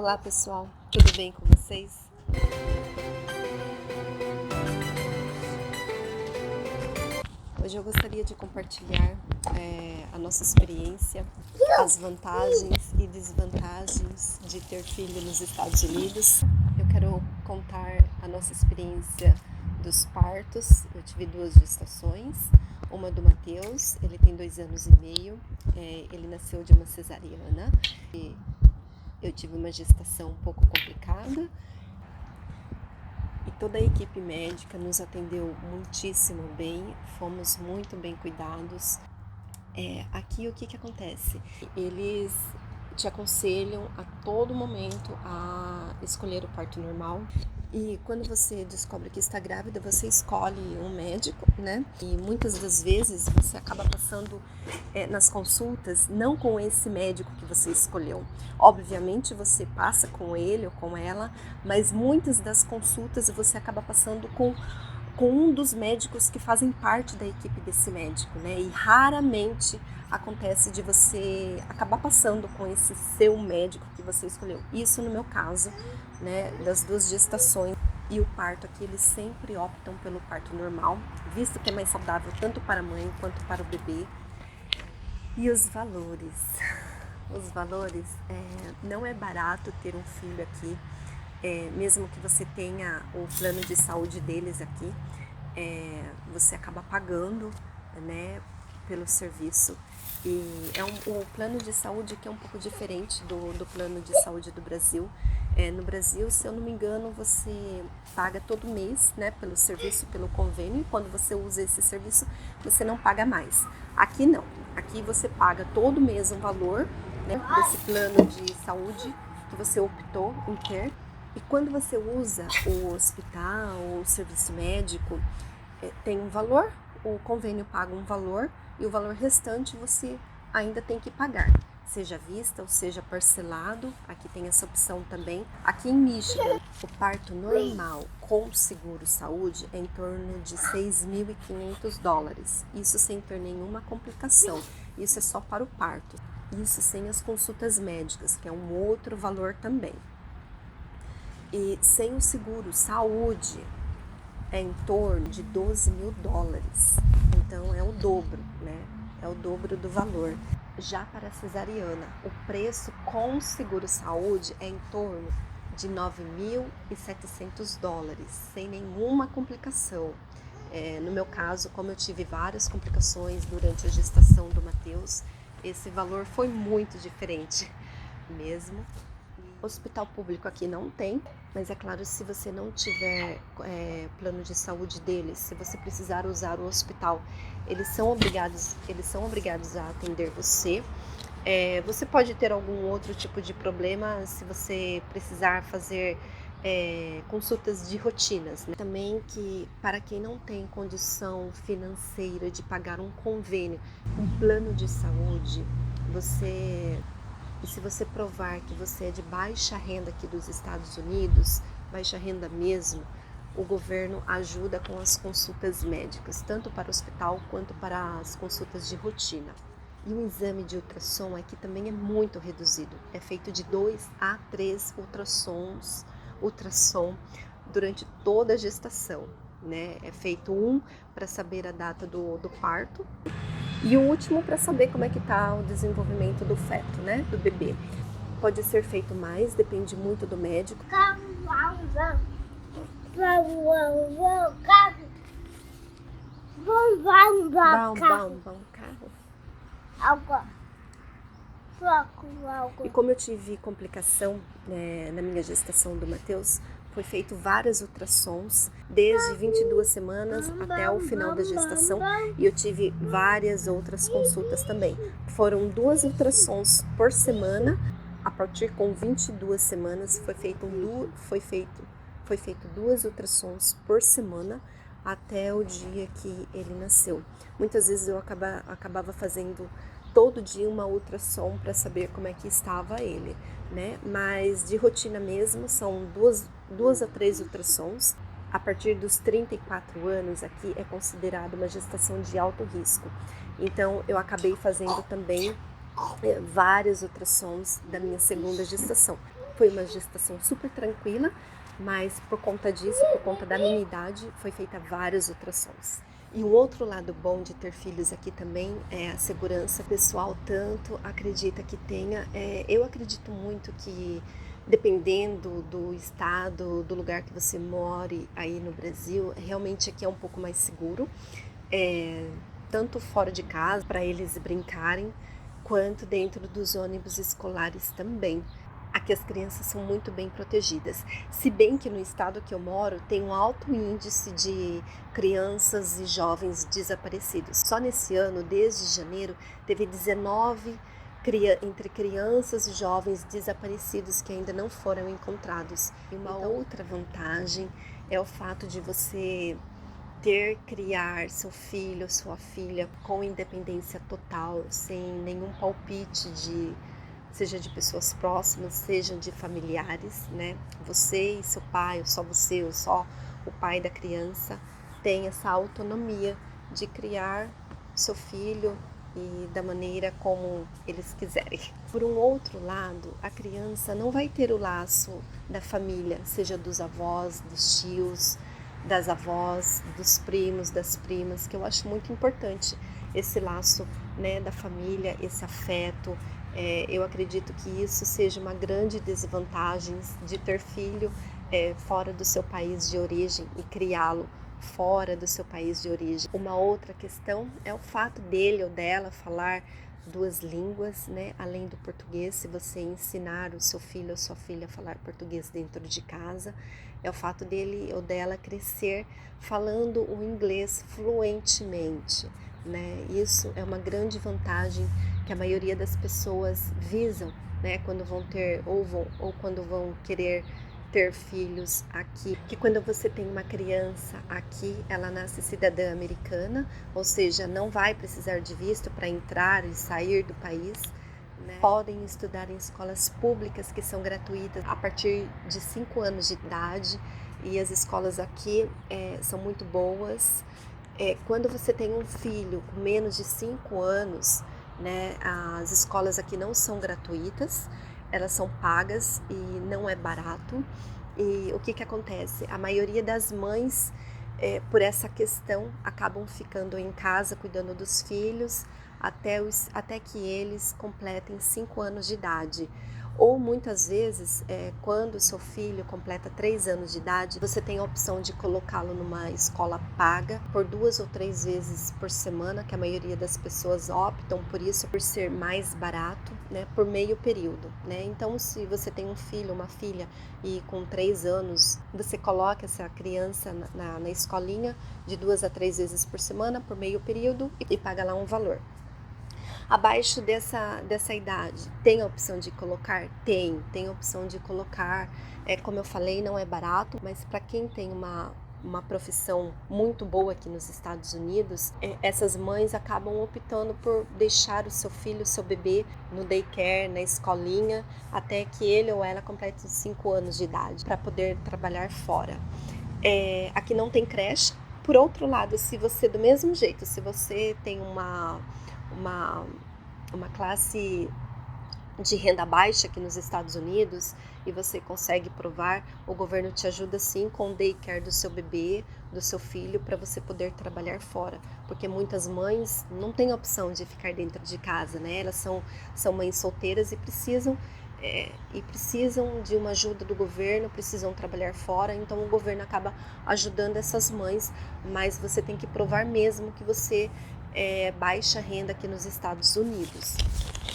Olá pessoal, tudo bem com vocês? Hoje eu gostaria de compartilhar a nossa experiência, as vantagens e desvantagens de ter filho nos Estados Unidos. Eu quero contar a nossa experiência dos partos. Eu tive 2 gestações, uma do Matheus, ele tem 2 anos e meio, ele nasceu de uma cesariana. Eu tive uma gestação um pouco complicada e toda a equipe médica nos atendeu muitíssimo bem, fomos muito bem cuidados. Aqui o que acontece? Eles te aconselham a todo momento a escolher o parto normal. E quando você descobre que está grávida, você escolhe um médico, né? E muitas das vezes você acaba passando nas consultas não com esse médico que você escolheu. Obviamente você passa com ele ou com ela, mas muitas das consultas você acaba passando com um dos médicos que fazem parte da equipe desse médico, né? E raramente acontece de você acabar passando com esse seu médico que você escolheu. Isso no meu caso, né, das 2 gestações e o parto aqui, eles sempre optam pelo parto normal, visto que é mais saudável tanto para a mãe quanto para o bebê. E os valores? Os valores, não é barato ter um filho aqui, mesmo que você tenha o plano de saúde deles aqui, você acaba pagando, né, pelo serviço. E o plano de saúde que é um pouco diferente do plano de saúde do Brasil. No Brasil, se eu não me engano, você paga todo mês, né, pelo serviço, pelo convênio, e quando você usa esse serviço, você não paga mais. Aqui não, aqui você paga todo mês um valor, né, desse plano de saúde que você optou em ter. E quando você usa o hospital, o serviço médico, tem um valor, o convênio paga um valor e o valor restante você ainda tem que pagar, seja à vista ou seja parcelado. Aqui tem essa opção também. Aqui em Michigan, o parto normal com seguro saúde é em torno de $6.500. Isso sem ter nenhuma complicação. Isso é só para o parto. Isso sem as consultas médicas, que é um outro valor também. E sem o seguro saúde é em torno de $12.000. Então é o dobro, né? É o dobro do valor. Já para a cesariana, o preço com seguro saúde é em torno de $9.700, sem nenhuma complicação. No meu caso, como eu tive várias complicações durante a gestação do Matheus, esse valor foi muito diferente mesmo. Hospital público aqui não tem, mas é claro, se você não tiver plano de saúde deles, se você precisar usar o hospital, eles são obrigados a atender você. Você pode ter algum outro tipo de problema se você precisar fazer consultas de rotinas, né? Também que para quem não tem condição financeira de pagar um convênio, um plano de saúde, e se você provar que você é de baixa renda aqui dos Estados Unidos, baixa renda mesmo, o governo ajuda com as consultas médicas, tanto para o hospital quanto para as consultas de rotina. E o exame de ultrassom aqui também é muito reduzido. É feito de 2 a 3 ultrassom durante toda a gestação, né? É feito um para saber a data do parto, e o último para saber como é que está o desenvolvimento do feto, né, do bebê. Pode ser feito mais, depende muito do médico. E como eu tive complicação na minha gestação do Matheus, foi feito várias ultrassons, desde 22 semanas até o final da gestação, e eu tive várias outras consultas também. Foram 2 ultrassons por semana. A partir com 22 semanas foi feito 2 ultrassons por semana até o dia que ele nasceu. Muitas vezes eu acabava fazendo todo dia uma ultrassom para saber como é que estava ele, né? Mas de rotina mesmo são 2 a 3 ultrassons. A partir dos 34 anos aqui é considerado uma gestação de alto risco. Então eu acabei fazendo também vários ultrassons da minha segunda gestação. Foi uma gestação super tranquila, mas por conta disso, por conta da minha idade, foi feita várias ultrassons. E o outro lado bom de ter filhos aqui também é a segurança pessoal, tanto acredita que tenha. Eu acredito muito que, dependendo do estado, do lugar que você more aí no Brasil, realmente aqui é um pouco mais seguro, tanto fora de casa, para eles brincarem, quanto dentro dos ônibus escolares também. Aqui as crianças são muito bem protegidas. Se bem que no estado que eu moro tem um alto índice de crianças e jovens desaparecidos. Só nesse ano, desde janeiro, teve 19 entre crianças e jovens desaparecidos que ainda não foram encontrados. E uma outra vantagem é o fato de você criar seu filho, sua filha com independência total, sem nenhum palpite seja de pessoas próximas, seja de familiares, né? Você e seu pai, ou só você, ou só o pai da criança, tem essa autonomia de criar seu filho e da maneira como eles quiserem. Por um outro lado, a criança não vai ter o laço da família, seja dos avós, dos tios, das avós, dos primos, das primas, que eu acho muito importante esse laço, né, da família, esse afeto. Eu acredito que isso seja uma grande desvantagem de ter filho fora do seu país de origem e criá-lo fora do seu país de origem. Uma outra questão é o fato dele ou dela falar duas línguas, né? Além do português, se você ensinar o seu filho ou sua filha a falar português dentro de casa, é o fato dele ou dela crescer falando o inglês fluentemente, né? Isso é uma grande vantagem que a maioria das pessoas visam, né? Quando vão ter ou quando vão querer ter filhos aqui, que quando você tem uma criança aqui, ela nasce cidadã americana, ou seja, não vai precisar de visto para entrar e sair do país, né? Podem estudar em escolas públicas que são gratuitas a partir de 5 anos de idade, e as escolas aqui são muito boas. Quando você tem um filho com menos de 5 anos, né, as escolas aqui não são gratuitas, elas são pagas e não é barato. E o que acontece? A maioria das mães, por essa questão, acabam ficando em casa cuidando dos filhos até que eles completem 5 anos de idade. Ou muitas vezes, quando o seu filho completa 3 anos de idade, você tem a opção de colocá-lo numa escola paga por 2 ou 3 vezes por semana, que a maioria das pessoas optam por isso, por ser mais barato, né, por meio período, né? Então, se você tem um filho, uma filha, e com 3 anos, você coloca essa criança na escolinha de 2 a 3 vezes por semana, por meio período, e paga lá um valor. Abaixo dessa idade, tem a opção de colocar? Tem a opção de colocar. Como eu falei, não é barato, mas para quem tem uma profissão muito boa aqui nos Estados Unidos, essas mães acabam optando por deixar o seu filho, o seu bebê, no daycare, na escolinha, até que ele ou ela complete os 5 anos de idade, para poder trabalhar fora. Aqui não tem creche. Por outro lado, se você, do mesmo jeito, se você tem uma classe de renda baixa aqui nos Estados Unidos e você consegue provar, o governo te ajuda sim com o daycare do seu bebê, do seu filho, para você poder trabalhar fora, porque muitas mães não têm opção de ficar dentro de casa, né? Elas são mães solteiras e precisam de uma ajuda do governo, precisam trabalhar fora, então o governo acaba ajudando essas mães, mas você tem que provar mesmo que você baixa renda aqui nos Estados Unidos.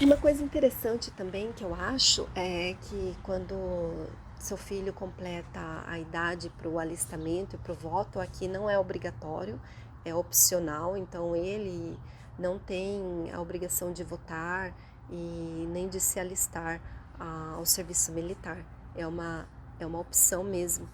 Uma coisa interessante também que eu acho é que quando seu filho completa a idade para o alistamento e para o voto, aqui não é obrigatório, é opcional, então ele não tem a obrigação de votar e nem de se alistar ao serviço militar. É uma opção mesmo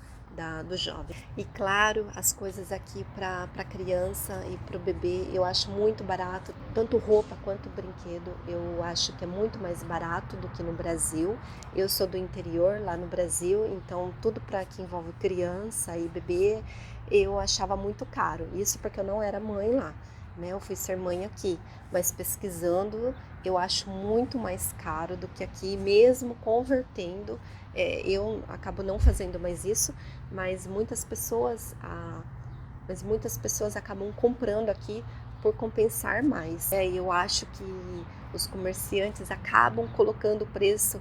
do jovem. E claro, as coisas aqui para a criança e para o bebê eu acho muito barato, tanto roupa quanto brinquedo, eu acho que é muito mais barato do que no Brasil. Eu sou do interior lá no Brasil, então tudo para que envolve criança e bebê eu achava muito caro, isso porque eu não era mãe lá. né? Eu fui ser mãe aqui, mas pesquisando eu acho muito mais caro do que aqui, mesmo convertendo. Eu acabo não fazendo mais isso, mas muitas pessoas acabam comprando aqui por compensar mais. Eu acho que os comerciantes acabam colocando o preço,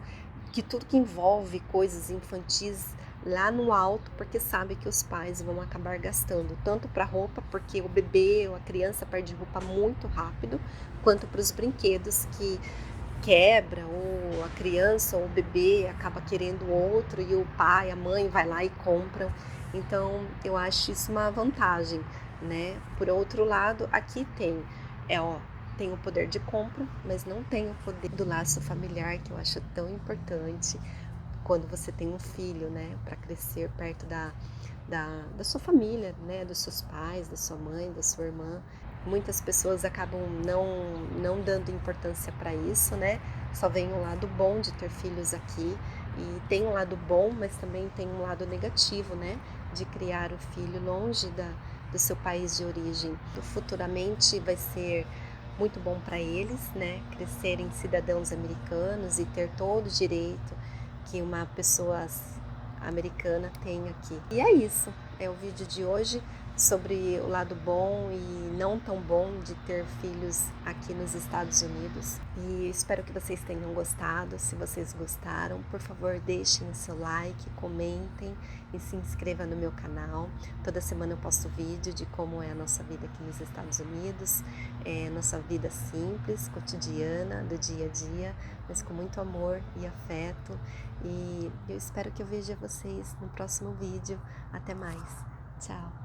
que tudo que envolve coisas infantis lá no alto, porque sabe que os pais vão acabar gastando tanto para roupa, porque o bebê ou a criança perde roupa muito rápido, quanto para os brinquedos que quebra, ou a criança ou o bebê acaba querendo outro e o pai, a mãe vai lá e compram. Então eu acho isso uma vantagem, né? Por outro lado, aqui tem o poder de compra, mas não tem o poder do laço familiar, que eu acho tão importante quando você tem um filho, né? Para crescer perto da sua família, né? Dos seus pais, da sua mãe, da sua irmã. Muitas pessoas acabam não dando importância para isso, né? Só vem um lado bom de ter filhos aqui, e tem um lado bom, mas também tem um lado negativo, né? De criar o filho longe do seu país de origem. Futuramente vai ser muito bom para eles, né? Crescerem cidadãos americanos e ter todo o direito que uma pessoa americana tem aqui. E é isso, é o vídeo de hoje sobre o lado bom e não tão bom de ter filhos aqui nos Estados Unidos. E espero que vocês tenham gostado. Se vocês gostaram, por favor, deixem o seu like, comentem e se inscreva no meu canal. Toda semana eu posto vídeo de como é a nossa vida aqui nos Estados Unidos, nossa vida simples, cotidiana, do dia a dia, mas com muito amor e afeto. E eu espero que eu veja vocês no próximo vídeo. Até mais. Tchau.